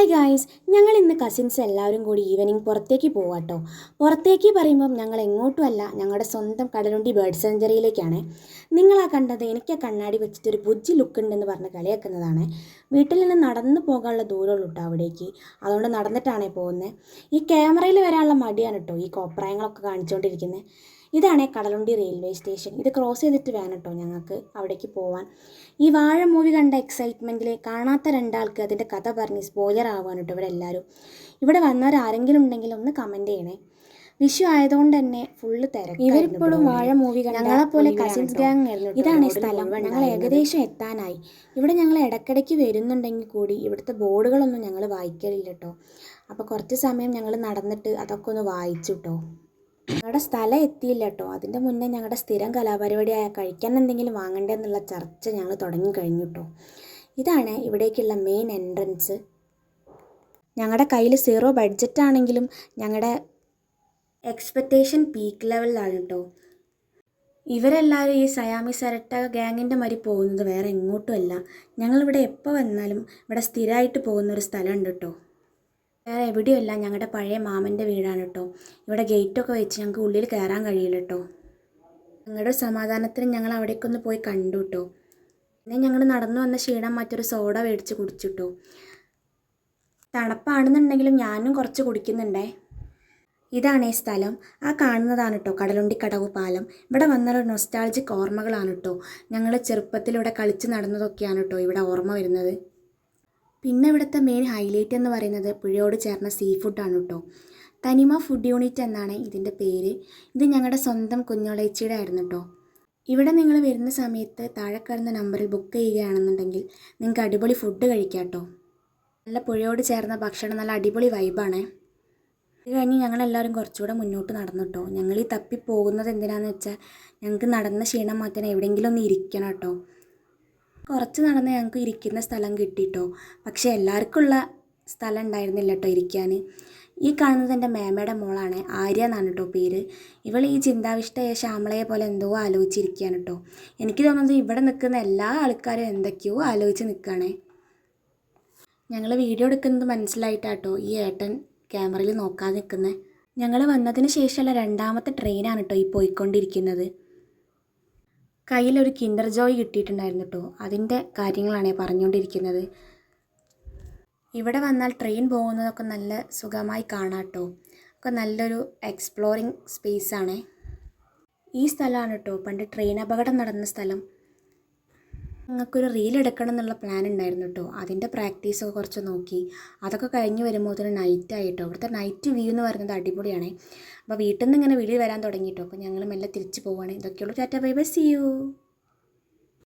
Hi guys, ഞങ്ങൾ ഇന്ന് cousins എല്ലാവരും കൂടി ഈവനിങ് പുറത്തേക്ക് പോവാട്ടോ. പുറത്തേക്ക് പറയുമ്പം ഞങ്ങൾ എങ്ങോട്ടുമല്ല, ഞങ്ങളുടെ സ്വന്തം കടലുണ്ടി ബേർഡ് സെഞ്ചുറിയിലേക്കാണ്. നിങ്ങളാ കണ്ടത് എനിക്ക് കണ്ണാടി വെച്ചിട്ടൊരു ബുജ്ജി ലുക്ക് ഉണ്ടെന്ന് പറഞ്ഞ് കളിയാക്കുന്നതാണ്. വീട്ടിൽ നിന്ന് നടന്നു പോകാനുള്ള ദൂരമുള്ളൂ കേട്ടോ അവിടേക്ക്, അതുകൊണ്ട് നടന്നിട്ടാണേ പോകുന്നത്. ഈ ക്യാമറയിൽ വരാനുള്ള മടിയാണ് കേട്ടോ ഈ കോപ്രായങ്ങളൊക്കെ കാണിച്ചുകൊണ്ടിരിക്കുന്നത്. ഇതാണ് കടലുണ്ടി റെയിൽവേ സ്റ്റേഷൻ. ഇത് ക്രോസ് ചെയ്തിട്ട് വേണം കേട്ടോ ഞങ്ങൾക്ക് അവിടേക്ക് പോകാൻ. ഈ വാഴ മൂവി കണ്ട എക്സൈറ്റ്മെൻറ്റിൽ കാണാത്ത രണ്ടാൾക്ക് അതിൻ്റെ കഥ പറഞ്ഞ് സ്പോയിലർ ആവാൻ കേട്ടോ ഇവിടെ എല്ലാവരും. ഇവിടെ വന്നവരാരെങ്കിലും ഉണ്ടെങ്കിൽ ഒന്ന് കമൻറ്റ് ചെയ്യണേ. വിഷു ആയതുകൊണ്ട് തന്നെ ഫുള്ള് തിരക്ക്. ഇവരിപ്പോഴും വാഴ മൂവി കണ്ട ഞങ്ങളെപ്പോലെ കസിൻസ് ഗ്യാങ് ആയിരുന്നു. ഇതാണ് സ്ഥലം. ഞങ്ങൾ ഏകദേശം എത്താനായി. ഇവിടെ ഞങ്ങൾ ഇടയ്ക്കിടയ്ക്ക് വരുന്നുണ്ടെങ്കിൽ കൂടി ഇവിടുത്തെ ബോർഡുകളൊന്നും ഞങ്ങൾ വായിക്കലില്ല കേട്ടോ. അപ്പോൾ കുറച്ച് സമയം ഞങ്ങൾ നടന്നിട്ട് അതൊക്കെ ഒന്ന് വായിച്ചു കേട്ടോ. ഞങ്ങളുടെ സ്ഥലം എത്തിയില്ല കേട്ടോ. അതിൻ്റെ മുന്നേ ഞങ്ങളുടെ സ്ഥിരം കലാപരിപാടിയായ കഴിക്കാൻ എന്തെങ്കിലും വാങ്ങണ്ടേ എന്നുള്ള ചർച്ച ഞങ്ങൾ തുടങ്ങി കഴിഞ്ഞു കേട്ടോ. ഇതാണ് ഇവിടേക്കുള്ള മെയിൻ എൻട്രൻസ്. ഞങ്ങളുടെ കയ്യിൽ 0 ബഡ്ജറ്റ് ആണെങ്കിലും ഞങ്ങളുടെ എക്സ്പെക്റ്റേഷൻ പീക്ക് ലെവലിലാണ് കേട്ടോ. ഇവരെല്ലാവരും ഈ സയാമി സരട്ട ഗ്യാങ്ങിൻ്റെ മാതിരി പോകുന്നത് വേറെ എങ്ങോട്ടുമല്ല. ഞങ്ങളിവിടെ എപ്പോൾ വന്നാലും ഇവിടെ സ്ഥിരമായിട്ട് പോകുന്നൊരു സ്ഥലമുണ്ട് കേട്ടോ. വേറെ എവിടെയല്ല, ഞങ്ങളുടെ പഴയ മാമൻ്റെ വീടാണ് കേട്ടോ. ഇവിടെ ഗേറ്റൊക്കെ വെച്ച് ഞങ്ങൾക്ക് ഉള്ളിൽ കയറാൻ കഴിയില്ല കേട്ടോ. ഞങ്ങളുടെ സമാധാനത്തിന് ഞങ്ങൾ അവിടേക്കൊന്ന് പോയി കണ്ടു കേട്ടോ. പിന്നെ ഞങ്ങൾ നടന്നു വന്ന ക്ഷീണം മറ്റൊരു സോഡ മേടിച്ച് കുടിച്ചു കേട്ടോ. തണുപ്പാണെന്നുണ്ടെങ്കിലും ഞാനും കുറച്ച് കുടിക്കുന്നുണ്ടേ. ഇതാണ് ഈ സ്ഥലം. ആ കാണുന്നതാണ് കേട്ടോ കടലുണ്ടി കടവ് പാലം. ഇവിടെ വന്നൊരു നൊസ്റ്റാൾജിക് ഓർമ്മകളാണ് കേട്ടോ. ഞങ്ങൾ ചെറുപ്പത്തിലൂടെ കളിച്ച് നടന്നതൊക്കെയാണ് കേട്ടോ ഇവിടെ ഓർമ്മ വരുന്നത്. പിന്നെ ഇവിടുത്തെ മെയിൻ ഹൈലൈറ്റ് എന്ന് പറയുന്നത് പുഴയോട് ചേർന്ന സീ ഫുഡാണ് കേട്ടോ. തനിമ ഫുഡ് യൂണിറ്റ് എന്നാണ് ഇതിൻ്റെ പേര്. ഇത് ഞങ്ങളുടെ സ്വന്തം കുഞ്ഞോളേച്ചിയുടെ ആയിരുന്നു കേട്ടോ. ഇവിടെ നിങ്ങൾ വരുന്ന സമയത്ത് താഴെ കാണുന്ന നമ്പറിൽ ബുക്ക് ചെയ്യുകയാണെന്നുണ്ടെങ്കിൽ നിങ്ങൾക്ക് അടിപൊളി ഫുഡ് കഴിക്കാം കേട്ടോ. നല്ല പുഴയോട് ചേർന്ന ഭക്ഷണം, നല്ല അടിപൊളി വൈബാണ്. ഇത് കഴിഞ്ഞ് ഞങ്ങളെല്ലാവരും കുറച്ചുകൂടെ മുന്നോട്ട് നടന്നു കേട്ടോ. ഞങ്ങൾ ഈ തപ്പി പോകുന്നത് എന്തിനാന്ന് വെച്ചാൽ ഞങ്ങൾക്ക് നടന്ന ക്ഷീണം മാറ്റാൻ എവിടെയെങ്കിലും ഒന്ന് ഇരിക്കണം കേട്ടോ. കുറച്ച് നടന്ന് ഞങ്ങൾക്ക് ഇരിക്കുന്ന സ്ഥലം കിട്ടിയിട്ടോ. പക്ഷേ എല്ലാവർക്കുമുള്ള സ്ഥലം ഉണ്ടായിരുന്നില്ല കേട്ടോ ഇരിക്കാൻ. ഈ കാണുന്നത് എൻ്റെ മേമയുടെ മോളാണ്, ആര്യ എന്നാണ് കേട്ടോ പേര്. ഇവൾ ഈ ചിന്താവിഷ്ടയായ ശ്യാമളയെ പോലെ എന്തോ ആലോചിച്ചിരിക്കുകയാണ് കേട്ടോ. എനിക്ക് തോന്നുന്നത് ഇവിടെ നിൽക്കുന്ന എല്ലാ ആൾക്കാരും എന്തൊക്കെയോ ആലോചിച്ച് നിൽക്കുകയാണേ. ഞങ്ങൾ വീഡിയോ എടുക്കുന്നത് മനസ്സിലായിട്ടാട്ടോ ഈ ഏട്ടൻ ക്യാമറയിൽ നോക്കാതെ നിൽക്കുന്നത്. ഞങ്ങൾ വന്നതിന് ശേഷമുള്ള 2ാമത്തെ ട്രെയിനാണ് കേട്ടോ ഈ പോയിക്കൊണ്ടിരിക്കുന്നത്. കയ്യിലൊരു കിൻഡർ ജോയ് കിട്ടിയിട്ടുണ്ടായിരുന്നു കേട്ടോ. അതിൻ്റെ കാര്യങ്ങളാണ് പറഞ്ഞുകൊണ്ടിരിക്കുന്നത്. ഇവിടെ വന്നാൽ ട്രെയിൻ പോകുന്നതൊക്കെ നല്ല സുഖമായി കാണാം കേട്ടോ. ഒക്കെ നല്ലൊരു എക്സ്പ്ലോറിങ് സ്പേസാണ്. ഈ സ്ഥലമാണ് കേട്ടോ പണ്ട് ട്രെയിൻ അപകടം നടന്ന സ്ഥലം. ഞങ്ങൾക്കൊരു റീൽ എടുക്കണം എന്നുള്ള പ്ലാൻ ഉണ്ടായിരുന്നു കേട്ടോ. അതിൻ്റെ പ്രാക്ടീസൊക്കെ കുറച്ച് നോക്കി. അതൊക്കെ കഴിഞ്ഞ് വരുമ്പോൾ തന്നെ നൈറ്റായി കേട്ടോ. ഇവിടുത്തെ നൈറ്റ് വ്യൂ എന്ന് പറയുന്നത് അടിപൊളിയാണ്. അപ്പോൾ വീട്ടിൽ നിന്ന് ഇങ്ങനെ വീഡിയോ വരാൻ തുടങ്ങി കേട്ടോ. അപ്പോൾ ഞങ്ങൾ മെല്ലെ തിരിച്ച് പോവുകയാണ്. ഇതൊക്കെയുള്ളൂ. Tata bye bye, see U.